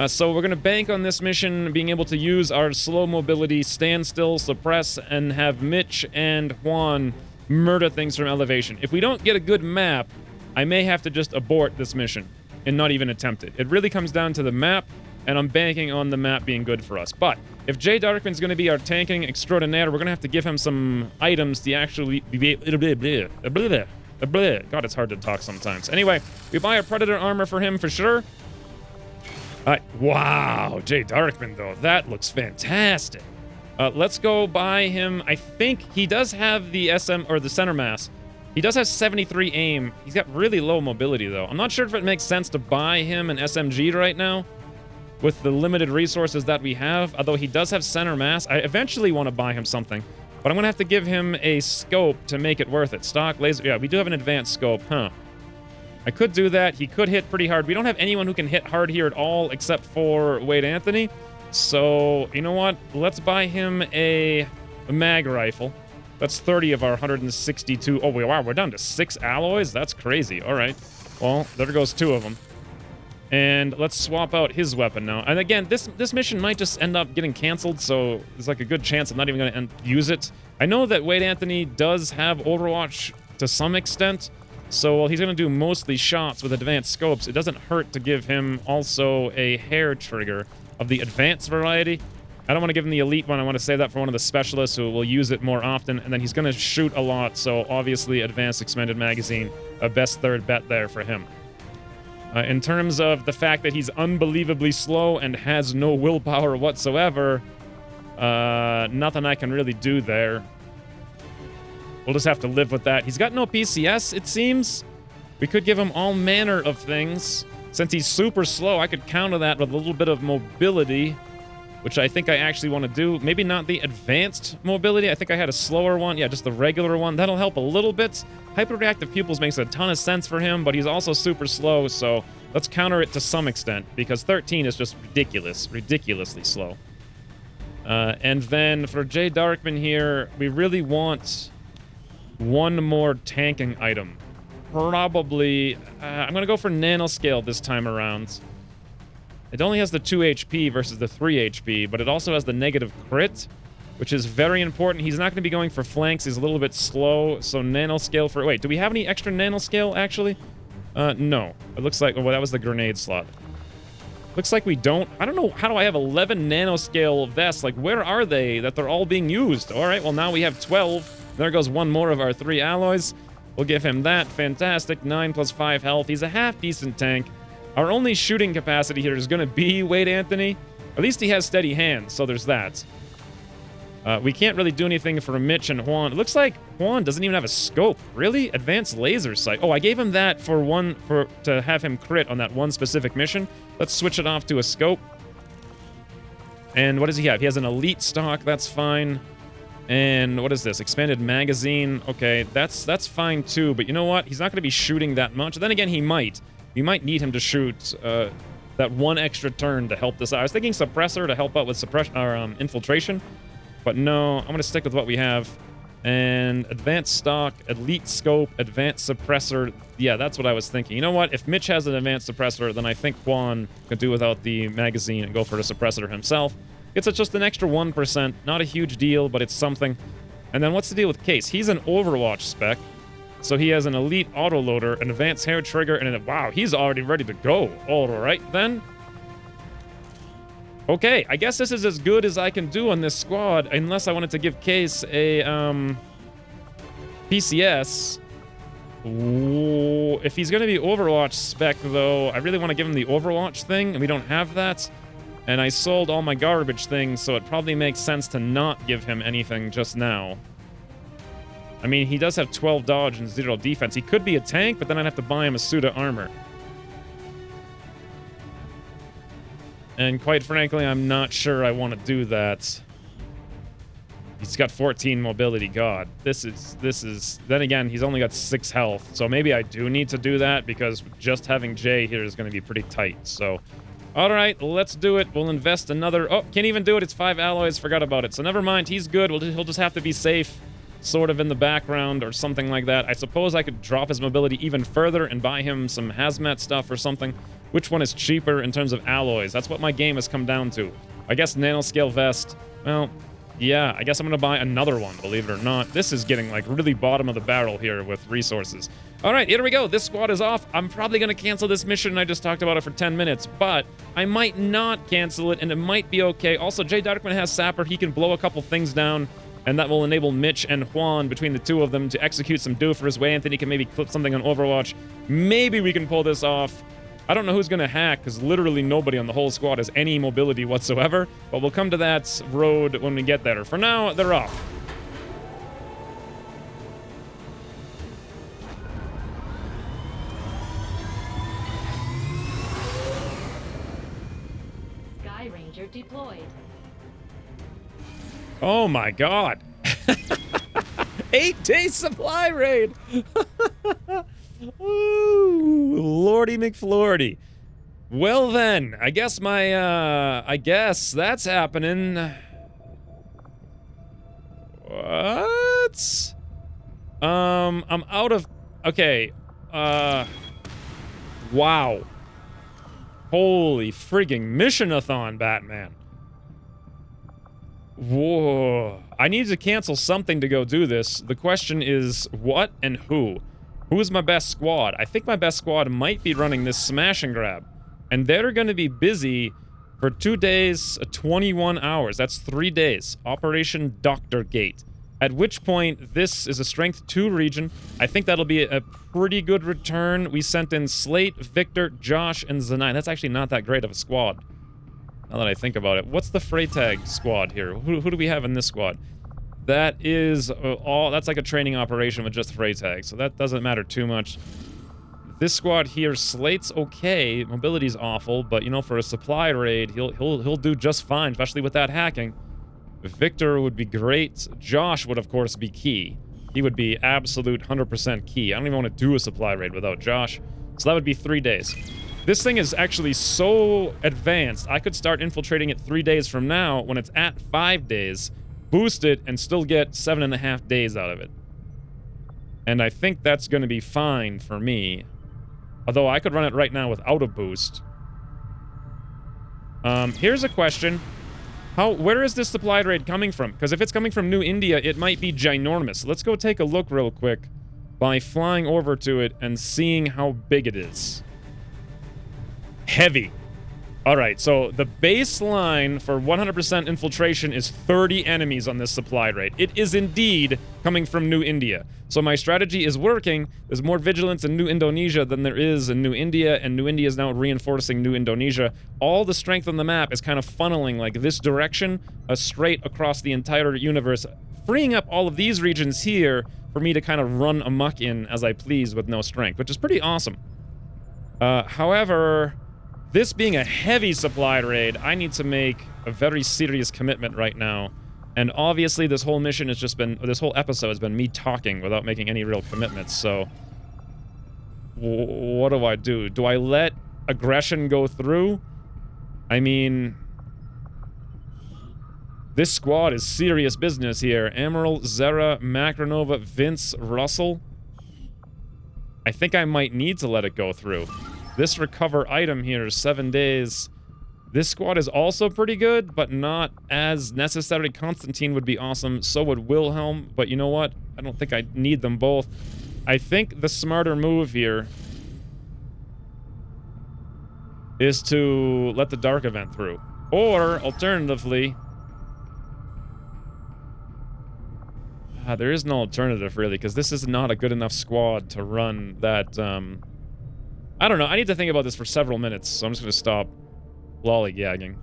[SPEAKER 1] So we're going to bank on this mission being able to use our slow mobility, stand still, suppress, and have Mitch and Juan murder things from elevation. If we don't get a good map, I may have to just abort this mission and not even attempt it. It really comes down to the map, and I'm banking on the map being good for us. But if Jay Darkman's going to be our tanking extraordinaire, we're going to have to give him some items to actually be... God, it's hard to talk sometimes. Anyway, we buy a Predator armor for him for sure. Wow, Jay Darkman, though. That looks fantastic. Let's go buy him... I think he does have the SM, or the center mass. He does have 73 aim. He's got really low mobility, though. I'm not sure if it makes sense to buy him an SMG right now with the limited resources that we have, although he does have center mass. I eventually want to buy him something, but I'm going to have to give him a scope to make it worth it. Stock, laser... Yeah, we do have an advanced scope, huh? I could do that. He could hit pretty hard. We don't have anyone who can hit hard here at all except for Wade Anthony. So, you know what? Let's buy him a mag rifle. That's 30 of our 162. Oh, wow, we're down to 6 alloys? That's crazy. All right. Well, there goes 2 of them. And let's swap out his weapon now. And again, this mission might just end up getting canceled, so there's like a good chance I'm not even going to use it. I know that Wade Anthony does have Overwatch to some extent, so while he's going to do mostly shots with advanced scopes, it doesn't hurt to give him also a hair trigger of the advanced variety. I don't want to give him the elite one. I want to save that for one of the specialists who will use it more often, and then he's going to shoot a lot, so obviously advanced expanded magazine, a best third bet there for him. In terms of the fact that he's unbelievably slow and has no willpower whatsoever, nothing I can really do there. We'll just have to live with that. He's got no PCS, it seems. We could give him all manner of things. Since he's super slow, I could counter that with a little bit of mobility, which I think I actually want to do. Maybe not the advanced mobility. I think I had a slower one. Yeah, just the regular one. That'll help a little bit. Hyperreactive pupils makes a ton of sense for him, but he's also super slow, so let's counter it to some extent, because 13 is just ridiculously slow. And then for Jay Darkman here, we really want one more tanking item. Probably, I'm going to go for nanoscale this time around. It only has the 2 HP versus the 3 HP, but it also has the negative crit, which is very important. He's not going to be going for flanks. He's a little bit slow, so nanoscale for... Wait, do we have any extra nanoscale, actually? No. It looks like... Oh, well, that was the grenade slot. Looks like we don't... I don't know. How do I have 11 nanoscale vests? Like, where are they that they're all being used? All right, well, now we have 12. There goes one more of our 3 alloys. We'll give him that. Fantastic. 9 plus 5 health. He's a half-decent tank. Our only shooting capacity here is going to be Wade Anthony. At least he has steady hands, so there's that. We can't really do anything for Mitch and Juan. It looks like Juan doesn't even have a scope. Really? Advanced laser sight. Oh, I gave him that to have him crit on that one specific mission. Let's switch it off to a scope. And what does he have? He has an elite stock. That's fine. And what is this? Expanded magazine. Okay, that's fine too. But you know what? He's not going to be shooting that much. Then again, he might. We might need him to shoot that one extra turn to help this out. I was thinking suppressor to help out with suppression or infiltration. But no, I'm going to stick with what we have. And advanced stock, elite scope, advanced suppressor. Yeah, that's what I was thinking. You know what? If Mitch has an advanced suppressor, then I think Juan could do without the magazine and go for a suppressor himself. It's just an extra 1%. Not a huge deal, but it's something. And then what's the deal with Case? He's an Overwatch spec. So he has an elite autoloader, an advanced hair trigger, and wow, he's already ready to go. All right, then. Okay, I guess this is as good as I can do on this squad, unless I wanted to give Case a, PCS. Ooh, if he's going to be Overwatch spec, though, I really want to give him the Overwatch thing, and we don't have that. And I sold all my garbage things, so it probably makes sense to not give him anything just now. I mean, he does have 12 dodge and 0 defense. He could be a tank, but then I'd have to buy him a suit of armor. And quite frankly, I'm not sure I want to do that. He's got 14 mobility. God, this is. Then again, he's only got 6 health. So maybe I do need to do that because just having Jay here is going to be pretty tight. So, all right, let's do it. We'll invest another. Oh, can't even do it. It's 5 alloys. Forgot about it. So never mind. He's good. He'll just have to be safe, sort of in the background or something like that. I suppose I could drop his mobility even further and buy him some hazmat stuff or something. Which one is cheaper in terms of alloys? That's what my game has come down to. I guess nanoscale vest. Well, yeah, I guess I'm going to buy another one, believe it or not. This is getting, like, really bottom of the barrel here with resources. All right, here we go. This squad is off. I'm probably going to cancel this mission. I just talked about it for 10 minutes, but I might not cancel it, and it might be okay. Also, Jay Darkman has Sapper. He can blow a couple things down, and that will enable Mitch and Juan, between the two of them, to execute some doofers. Way Anthony can maybe clip something on Overwatch. Maybe we can pull this off. I don't know who's going to hack, because literally nobody on the whole squad has any mobility whatsoever, but we'll come to that road when we get there. For now, they're off.
[SPEAKER 2] Sky Ranger deployed.
[SPEAKER 1] Oh my god. 8-day supply raid. Ooh, Lordy McFlordy. Well then, I guess I guess that's happening. What? I'm out of, okay. Wow. Holy frigging mission-a-thon, Batman. Whoa. I need to cancel something to go do this. The question is, what and who? Who is my best squad? I think my best squad might be running this smash and grab. And they're going to be busy for 2 days, 21 hours. That's 3 days. Operation Dr. Gate. At which point, this is a strength 2 region. I think that'll be a pretty good return. We sent in Slate, Victor, Josh, and Zanai. That's actually not that great of a squad, now that I think about it. What's the Freytag squad here? Who do we have in this squad? That is that's like a training operation with just Freytag, so that doesn't matter too much. This squad here, Slate's okay, mobility's awful, but you know, for a supply raid, he'll do just fine, especially with that hacking. Victor would be great. Josh would of course be key. He would be absolute 100% key. I don't even want to do a supply raid without Josh. So that would be 3 days. This thing is actually so advanced, I could start infiltrating it 3 days from now when it's at 5 days, boost it, and still get 7.5 days out of it. And I think that's going to be fine for me. Although I could run it right now without a boost. Here's a question. Where is this supply raid coming from? Because if it's coming from New India, it might be ginormous. Let's go take a look real quick by flying over to it and seeing how big it is. Heavy. All right, so the baseline for 100% infiltration is 30 enemies on this supply rate. It is indeed coming from New India. So my strategy is working. There's more vigilance in New Indonesia than there is in New India, and New India is now reinforcing New Indonesia. All the strength on the map is kind of funneling like this direction, straight across the entire universe, freeing up all of these regions here for me to kind of run amok in as I please with no strength, which is pretty awesome. However, this being a heavy supply raid, I need to make a very serious commitment right now. And obviously this whole mission has just been, this whole episode has been me talking without making any real commitments, so... What do I do? Do I let aggression go through? I mean... This squad is serious business here. Emerald, Zera, Macronova, Vince, Russell. I think I might need to let it go through. This recover item here is 7 days. This squad is also pretty good, but not as necessary. Constantine would be awesome. So would Wilhelm. But you know what? I don't think I need them both. I think the smarter move here is to let the dark event through. Or, alternatively... there is no alternative, really, because this is not a good enough squad to run that, I don't know. I need to think about this for several minutes, so I'm just going to stop lollygagging.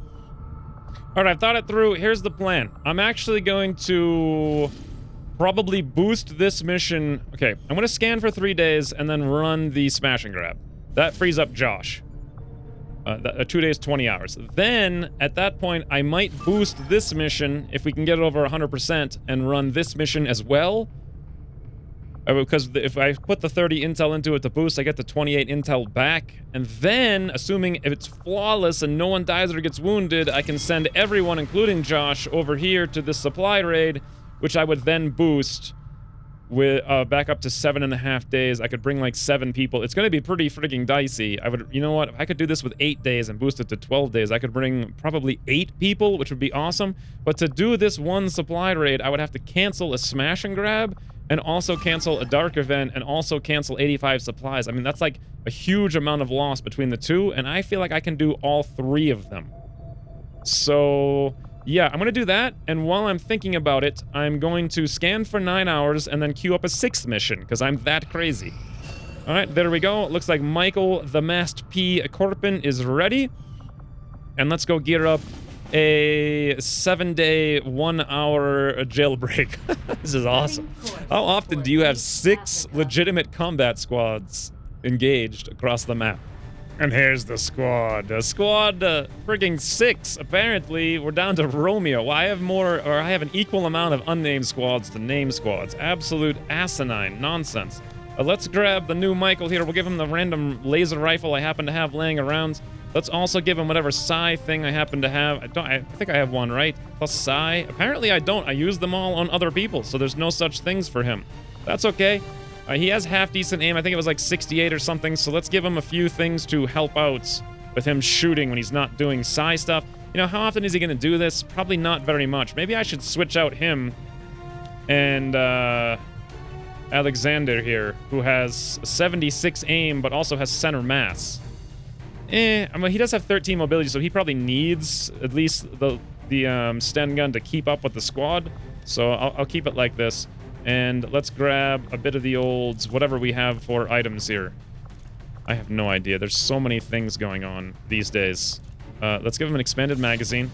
[SPEAKER 1] All right, I've thought it through. Here's the plan. I'm actually going to probably boost this mission. Okay, I'm going to scan for 3 days and then run the smash and grab. That frees up Josh. 2 days, 20 hours. Then, at that point, I might boost this mission if we can get it over 100% and run this mission as well. Because if I put the 30 intel into it to boost, I get the 28 intel back. And then, assuming if it's flawless and no one dies or gets wounded, I can send everyone, including Josh, over here to this supply raid, which I would then boost with back up to 7.5 days. I could bring like 7 people. It's going to be pretty freaking dicey. I would, you know what? If I could do this with 8 days and boost it to 12 days, I could bring probably 8 people, which would be awesome. But to do this one supply raid, I would have to cancel a smash and grab and also cancel a dark event and also cancel 85 supplies. I mean, that's like a huge amount of loss between the two, and I feel like I can do all 3 of them. So... yeah, I'm going to do that, and while I'm thinking about it, I'm going to scan for 9 hours and then queue up a 6th mission, because I'm that crazy. Alright, there we go. It looks like Michael the Masked P. Korpin is ready. And let's go gear up a 7-day, 1-hour jailbreak. This is awesome. How often do you have 6 legitimate combat squads engaged across the map? And here's the squad. Squad frigging 6. Apparently, we're down to Romeo. Well, I have more, or I have an equal amount of unnamed squads to named squads. Absolute asinine nonsense. Let's grab the new Michael here. We'll give him the random laser rifle I happen to have laying around. Let's also give him whatever psi thing I happen to have. I think I have one, right? Plus psi. Apparently I don't. I use them all on other people, so there's no such things for him. That's okay. He has half-decent aim. I think it was like 68 or something, so let's give him a few things to help out with him shooting when he's not doing psi stuff. You know, how often is he going to do this? Probably not very much. Maybe I should switch out him and Alexander here, who has 76 aim but also has center mass. I mean, he does have 13 mobility, so he probably needs at least the Sten gun to keep up with the squad. So I'll keep it like this. And let's grab a bit of the old whatever we have for items here. I have no idea. There's so many things going on these days. Let's give him an expanded magazine.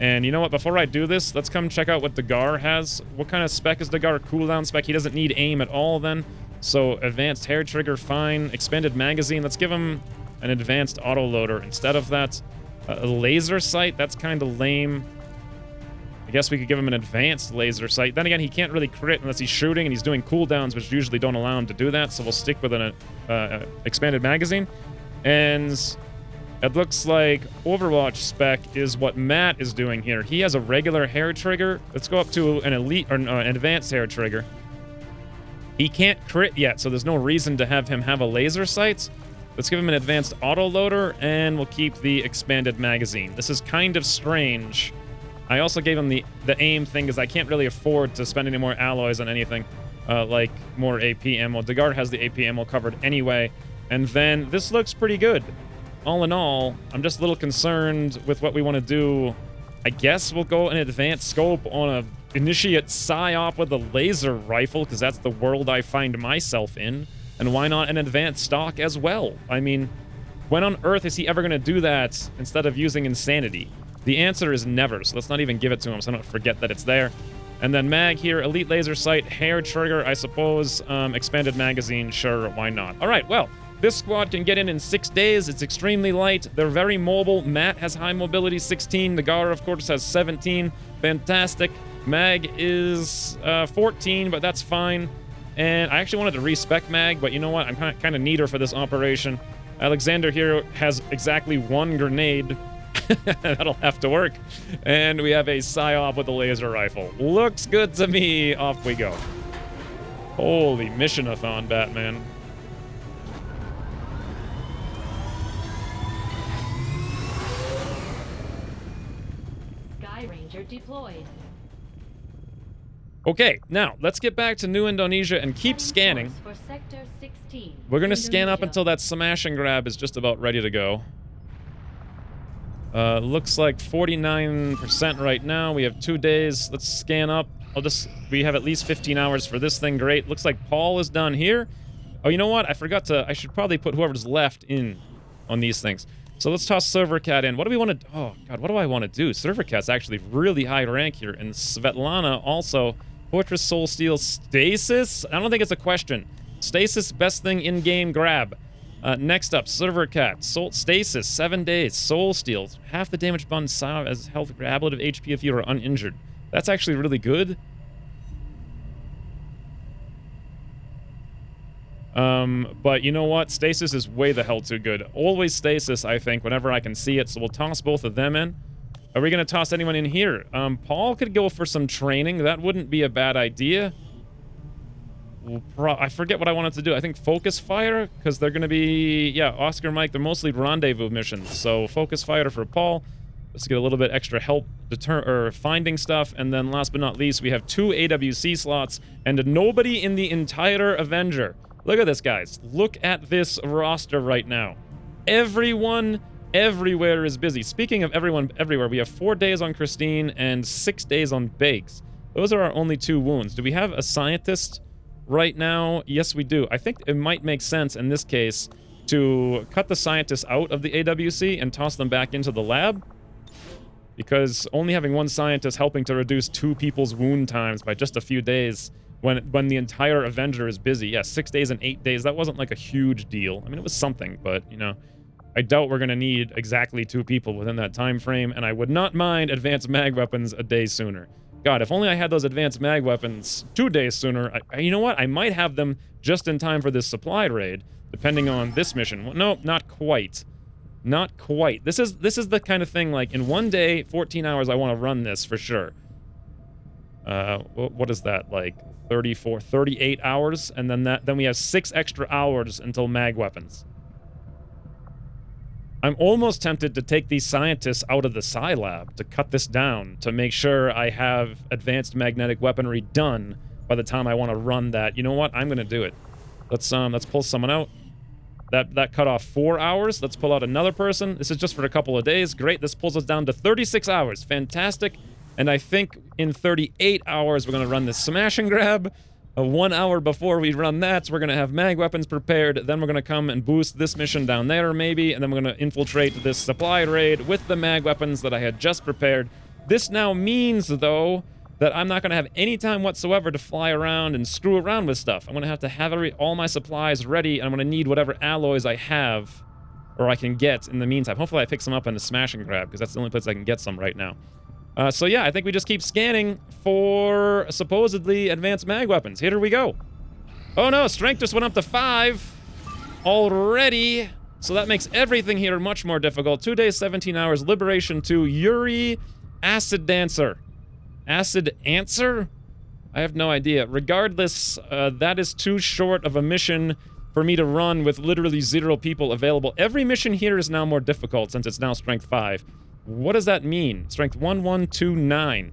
[SPEAKER 1] And you know what? Before I do this, let's come check out what Dagar has. What kind of spec is Dagar? Cooldown spec. He doesn't need aim at all then. So advanced hair trigger, fine. Expanded magazine. Let's give him an advanced autoloader instead of that. A laser sight. That's kind of lame. I guess we could give him an advanced laser sight. Then again, he can't really crit unless he's shooting, and he's doing cooldowns, which usually don't allow him to do that, so we'll stick with an expanded magazine. And it looks like Overwatch spec is what Matt is doing here. He has a regular hair trigger. Let's go up to an elite, or an advanced hair trigger. He can't crit yet, so there's no reason to have him have a laser sight. Let's give him an advanced autoloader, and we'll keep the expanded magazine. This is kind of strange. I also gave him the aim thing because I can't really afford to spend any more alloys on anything like more AP ammo. Degard has the AP ammo covered anyway. And then this looks pretty good. all in all, I'm just a little concerned with what we want to do. I guess we'll go an advanced scope on a initiate psyop with a laser rifle, because that's the world I find myself in. And why not an advanced stock as well? I mean, when on earth is he ever going to do that instead of using insanity? The answer is never, so let's not even give it to him so I don't forget that it's there. And then mag here, elite laser sight, hair trigger, I suppose, expanded magazine, sure, why not? All right, well, this squad can get in 6 days. It's extremely light. They're very mobile. Matt has high mobility, 16. Nagara, of course, has 17. Fantastic. Mag is 14, but that's fine. And I actually wanted to respec Mag, but you know what? I'm kind of neater for this operation. Alexander here has exactly 1 grenade. That'll have to work. And we have a psyop with a laser rifle. Looks good to me. Off we go. Holy mission-a-thon, Batman.
[SPEAKER 2] Sky Ranger deployed.
[SPEAKER 1] Okay, now let's get back to New Indonesia and keep scanning.
[SPEAKER 2] For Sector 16.
[SPEAKER 1] We're gonna scan up
[SPEAKER 2] Indonesia.
[SPEAKER 1] until that smash and grab is just about ready to go. Looks like 49% right now. We have 2 days. Let's scan up. We have at least 15 hours for this thing. Great. Looks like Paul is done here. Oh, you know what? I should probably put whoever's left in on these things. So let's toss Server Cat in. What do we want to... Oh, God, what do I want to do? Server Cat's actually really high rank here. And Svetlana also... Fortress, Soul Steel, Stasis? I don't think it's a question. Stasis, best thing in-game grab. Next up, Server Cat. Stasis, 7 days. Soul Steel, half the damage bond as health ablative HP if you are uninjured. That's actually really good. But you know what? Stasis is way the hell too good. Always Stasis, I think, whenever I can see it. So we'll toss both of them in. Are we going to toss anyone in here? Paul could go for some training. That wouldn't be a bad idea. I forget what I wanted to do. I think focus fire, because they're going to be... Yeah, Oscar, Mike, they're mostly rendezvous missions. So focus fire for Paul. Let's get a little bit extra help finding stuff. And then last but not least, we have 2 AWC slots and nobody in the entire Avenger. Look at this, guys. Look at this roster right now. Everyone... everywhere is busy. Speaking of everyone everywhere, we have 4 days on Christine and 6 days on Bakes. Those are our only 2 wounds. Do we have a scientist right now? Yes, we do. I think it might make sense in this case to cut the scientists out of the AWC and toss them back into the lab. Because only having 1 scientist helping to reduce 2 people's wound times by just a few days when the entire Avenger is busy. Yeah, 6 days and 8 days. That wasn't like a huge deal. I mean, it was something, but, you know... I doubt we're going to need exactly 2 people within that time frame, and I would not mind advanced mag weapons a day sooner. God, if only I had those advanced mag weapons 2 days sooner. You know what? I might have them just in time for this supply raid, depending on this mission. Well, no, not quite. Not quite. This is the kind of thing, like, in 1 day, 14 hours, I want to run this for sure. What is that, like 34, 38 hours? And then we have 6 extra hours until mag weapons. I'm almost tempted to take these scientists out of the Psi Lab to cut this down, to make sure I have advanced magnetic weaponry done by the time I want to run that. You know what? I'm going to do it. Let's pull someone out. That cut off 4 hours. Let's pull out another person. This is just for a couple of days. Great. This pulls us down to 36 hours. Fantastic. And I think in 38 hours, we're going to run this smash and grab. 1 hour before we run that, we're going to have mag weapons prepared. Then we're going to come and boost this mission down there, maybe. And then we're going to infiltrate this supply raid with the mag weapons that I had just prepared. This now means, though, that I'm not going to have any time whatsoever to fly around and screw around with stuff. I'm going to have all my supplies ready, and I'm going to need whatever alloys I have or I can get in the meantime. Hopefully I pick some up in the smash and grab, because that's the only place I can get some right now. So yeah, I think we just keep scanning for supposedly advanced mag weapons. Here we go. Oh no, strength just went up to 5 already. So that makes everything here much more difficult. 2 days, 17 hours, Liberation 2, Yuri, Acid Dancer. Acid Answer? I have no idea. Regardless, that is too short of a mission for me to run with literally 0 people available. Every mission here is now more difficult since it's now strength 5. What does that mean? Strength 1129.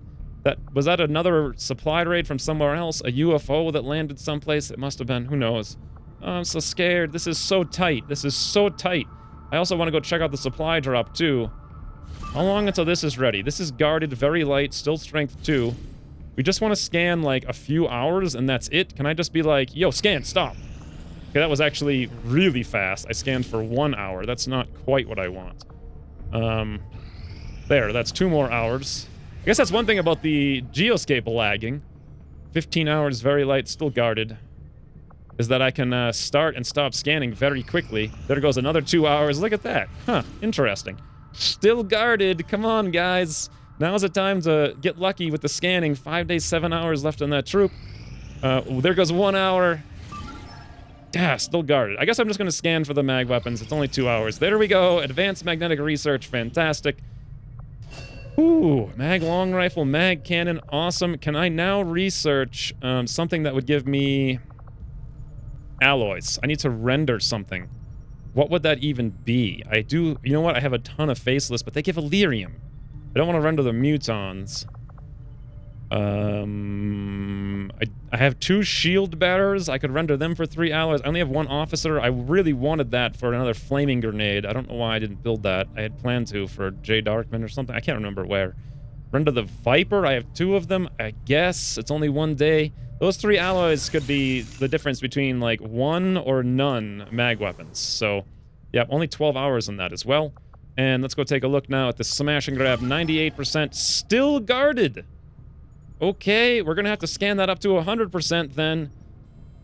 [SPEAKER 1] Was that another supply raid from somewhere else? A UFO that landed someplace? It must have been. Who knows? Oh, I'm so scared. This is so tight. This is so tight. I also want to go check out the supply drop, too. How long until this is ready? This is guarded, very light, still strength 2. We just want to scan, like, a few hours, and that's it. Can I just be like, yo, scan, stop. Okay, that was actually really fast. I scanned for 1 hour. That's not quite what I want. There, that's 2 more hours. I guess that's one thing about the Geoscape lagging. 15 hours, very light, still guarded. Is that I can start and stop scanning very quickly. There goes another 2 hours. Look at that. Huh, interesting. Still guarded. Come on, guys. Now's the time to get lucky with the scanning. 5 days, 7 hours left on that troop. There goes 1 hour. Yeah, still guarded. I guess I'm just going to scan for the mag weapons. It's only 2 hours. There we go. Advanced magnetic research. Fantastic. Ooh, mag long rifle, mag cannon. Awesome. Can I now research something that would give me alloys? I need to render something. What would that even be? I do... You know what? I have a ton of faceless, but they give Illyrium. I don't want to render the mutons. I have 2 shield bearers. I could render them for 3 alloys. I only have 1 officer. I really wanted that for another flaming grenade. I don't know why I didn't build that. I had planned to for J. Darkman or something. I can't remember where. Render the Viper. I have 2 of them. I guess it's only 1 day. Those 3 alloys could be the difference between, like, 1 or none mag weapons. So, yeah, only 12 hours on that as well. And let's go take a look now at the smash and grab. 98% still guarded. Okay, we're going to have to scan that up to 100% then.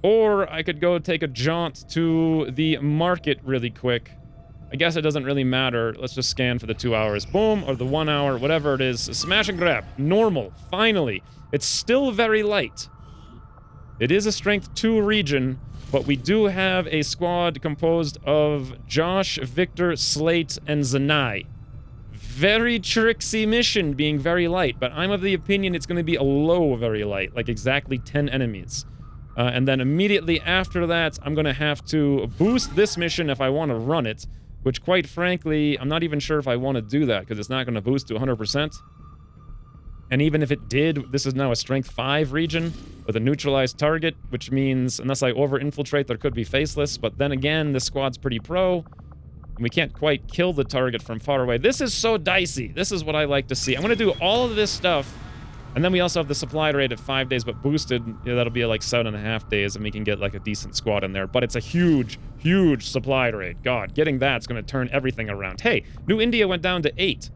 [SPEAKER 1] Or I could go take a jaunt to the market really quick. I guess it doesn't really matter. Let's just scan for the 2 hours. Boom, or the 1 hour, whatever it is. Smash and grab. Normal. Finally. It's still very light. It is a strength 2 region, but we do have a squad composed of Josh, Victor, Slate, and Zanai. Very tricksy mission, being very light, but I'm of the opinion it's going to be a low very light, like exactly 10 enemies. And then immediately after that, I'm going to have to boost this mission if I want to run it, which quite frankly, I'm not even sure if I want to do that, because it's not going to boost to 100%. And even if it did, this is now a strength 5 region with a neutralized target, which means unless I over-infiltrate, there could be faceless, but then again, this squad's pretty pro. We can't quite kill the target from far away. This is so dicey. This is what I like to see. I'm going to do all of this stuff. And then we also have the supply rate at 5 days, but boosted, that'll be like 7.5 days, and we can get like a decent squad in there. But it's a huge, huge supply rate. God, getting that's going to turn everything around. Hey, New India went down to 8.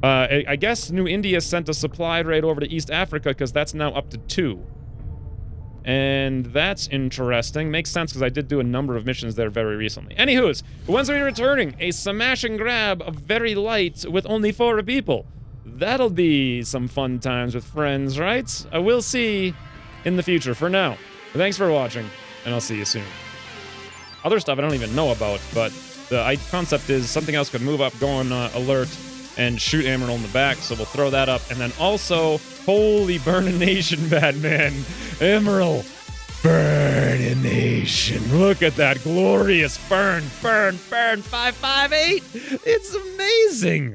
[SPEAKER 1] I guess New India sent a supply rate over to East Africa because that's now up to 2. And that's interesting. Makes sense because I did do a number of missions there very recently. Anywho's, when's we returning? A smash and grab of very light with only 4 people. That'll be some fun times with friends, right? We'll see in the future. For now, thanks for watching, and I'll see you soon. Other stuff I don't even know about, but the concept is something else could move up, go on alert, and shoot Emerald in the back, so we'll throw that up. And then also, holy Burnination, Batman. Emerald, Burnination. Look at that glorious burn, 558. It's amazing.